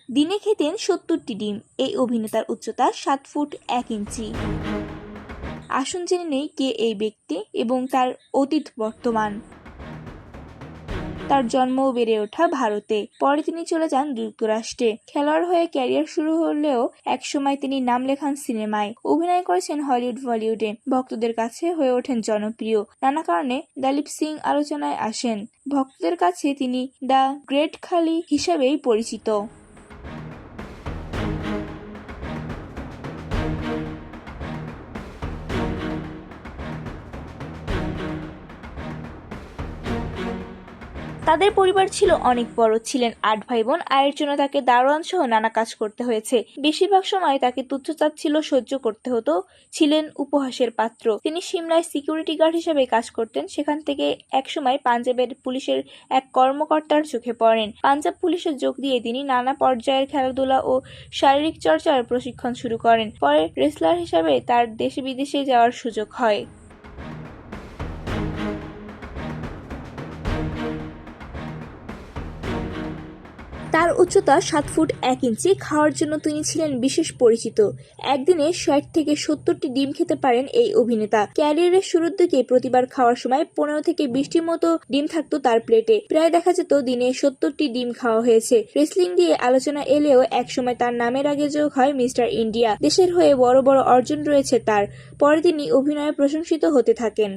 দিনে খেতেন 70টি ডিম। এই অভিনেতার উচ্চতা 7 ফুট 1 ইঞ্চি। আসুন জেনে নেই কে এই ব্যক্তি এবং তার অতীত বর্তমান। তার জন্ম ও বেড়ে ওঠা ভারতে, পরে তিনি চলে যান যুক্তরাষ্ট্রে। খেলোয়াড় হয়ে ক্যারিয়ার শুরু হলেও একসময় তিনি নাম লেখান সিনেমায়। অভিনয় করেছেন হলিউড, বলিউডে। ভক্তদের কাছে হয়ে ওঠেন জনপ্রিয়। নানা কারণে দলীপ সিং আলোচনায় আসেন। ভক্তদের কাছে তিনি দ্য গ্রেট খালি হিসাবেই পরিচিত। তাদের পরিবার ছিল অনেক বড়, ছিলেন 8 ভাই বোন। আয়ের জন্য তাকে দারোয়ান সহ নানা কাজ করতে হয়েছে। বেশিরভাগ সময় তাকে তুচ্ছতাচ্ছিল্য সহ্য করতে হতো, ছিলেন উপহাসের পাত্র। তিনি সিমলায় সিকিউরিটি গার্ড হিসেবে কাজ করতেন। সেখান থেকে একসময় পাঞ্জাবের পুলিশের এক কর্মকর্তার চোখে পড়েন। পাঞ্জাব পুলিশে যোগ দিয়ে তিনি নানা পর্যায়ের খেলাধুলা ও শারীরিক চর্চার প্রশিক্ষণ শুরু করেন। পরে রেসলার হিসেবে তার দেশে বিদেশে যাওয়ার সুযোগ হয়। তার উচ্চতা 7 ফুট 1 ইঞ্চি। খাওয়ার জন্য তিনি ছিলেন বিশেষ পরিচিত। একদিনে 60 থেকে 70টি ডিম খেতে পারেন এই অভিনেতা। ক্যারিয়ারের শুরুর দিকে প্রতিবার খাওয়ার সময় 15 থেকে 20টির মতো ডিম থাকতো তার প্লেটে। প্রায় দেখা যেত দিনে 70টি ডিম খাওয়া হয়েছে। রেসলিং দিয়ে আলোচনা এলেও একসময় তার নামের আগে যোগ হয় মিস্টার ইন্ডিয়া। দেশের হয়ে বড় বড় অর্জন রয়েছে তার। পরে তিনি অভিনয়ে প্রশংসিত হতে থাকেন।